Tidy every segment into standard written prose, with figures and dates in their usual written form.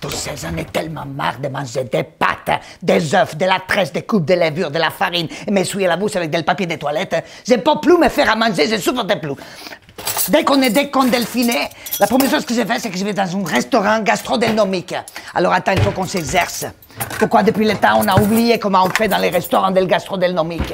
Tu sais, j'en ai tellement marre de manger des pâtes, des œufs, de la tresse, des coupes de levure, de la farine et m'essuyer la bouche avec du papier de toilette. Je ne peux plus me faire à manger, je ne supporte plus. Dès qu'on est décondelfiné, la première chose que je fais, c'est que je vais dans un restaurant gastronomique. Alors attends, il faut qu'on s'exerce. Pourquoi depuis le temps on a oublié comment on fait dans les restaurants del gastronomique?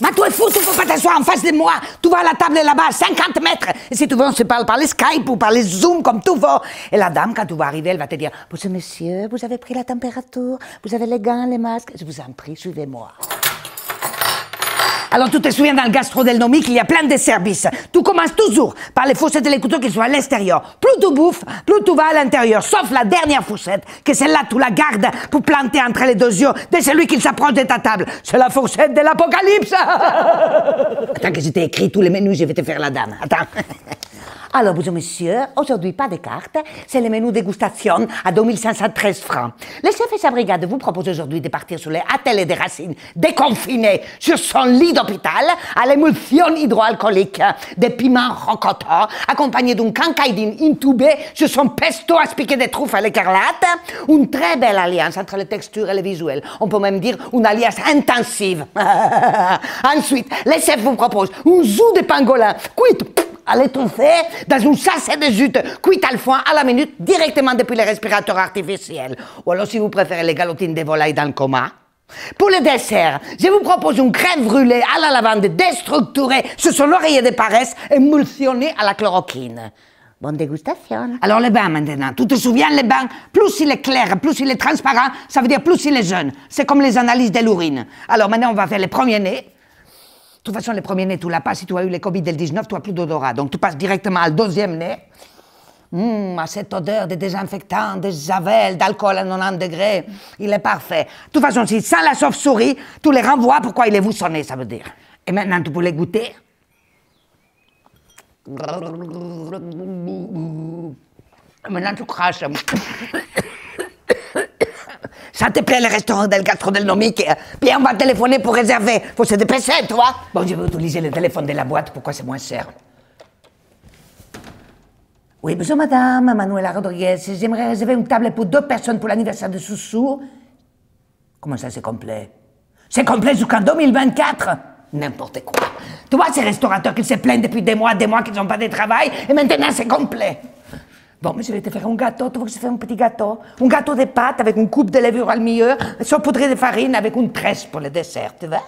Mais tu es fou, tu ne peux pas t'asseoir en face de moi. Tu vas à la table là-bas, à 50 mètres. Et si tu veux, on se parle par les Skype ou par les Zoom, comme tu veux. Et la dame, quand tu vas arriver, elle va te dire « Bonjour monsieur, vous avez pris la température, vous avez les gants, les masques. Je vous en prie, suivez-moi. » Alors, tu te souviens, dans le gastronomique, il y a plein de services. Tu commences toujours par les fourchettes et les couteaux qui sont à l'extérieur. Plus tu bouffes, plus tu vas à l'intérieur. Sauf la dernière fourchette, que celle-là, tu la gardes pour planter entre les deux yeux de celui qui s'approche de ta table. C'est la fourchette de l'apocalypse. Attends que je t'ai écrit tous les menus, je vais te faire la dame. Attends. Alors, bonjour monsieur, aujourd'hui pas de carte, c'est le menu dégustation à 2513 francs. Le chef et sa brigade vous proposent aujourd'hui de partir sur les ateliers de Racine déconfiné sur son lit d'hôpital à l'émulsion hydroalcoolique, des piments rocoto, accompagné d'une cancaïdine intubée sur son pesto à piquer des truffes à l'écarlate. Une très belle alliance entre les textures et les visuels. On peut même dire une alliance intensive. Ensuite, le chef vous propose un zoo de pangolin cuit à l'étouffer dans une sachet de jute cuite à le foin à la minute directement depuis les respirateurs artificiels. Ou alors si vous préférez les galotines de volaille dans le coma. Pour le dessert, je vous propose une crème brûlée à la lavande déstructurée sur son oreiller de paresse émulsionnée à la chloroquine. Bonne dégustation. Alors le bain maintenant, tu te souviens le bain? Plus il est clair, plus il est transparent, ça veut dire plus il est jeune. C'est comme les analyses de l'urine. Alors maintenant on va faire les premiers nez. De toute façon, les premiers nez, tu l'as pas. Si tu as eu le Covid-19, tu n'as plus d'odorat. Donc, tu passes directement au deuxième nez. À cette odeur de désinfectant, de javel, d'alcool à 90 degrés. Il est parfait. De toute façon, si sans la chauve-souris, tu les renvoies, pourquoi il est vous sonné, ça veut dire. Et maintenant, tu peux les goûter. Maintenant, tu craches. Ça te plaît le restaurant del gastronomique? Bien, on va téléphoner pour réserver. Faut se dépêcher, tu vois? Bon, je vais utiliser le téléphone de la boîte, pourquoi c'est moins cher. Oui, bonjour madame, Manuela Rodriguez. J'aimerais réserver une table pour 2 personnes pour l'anniversaire de Soussou. Comment ça, c'est complet? C'est complet jusqu'en 2024? N'importe quoi. Tu vois, ces restaurateurs qui se plaignent depuis des mois qu'ils n'ont pas de travail, et maintenant c'est complet. Bon, mais je vais te faire un gâteau, tu veux que je fasse un petit gâteau? Un gâteau de pâte avec une coupe de levure au milieu, saupoudré de farine avec une tresse pour le dessert, tu vois?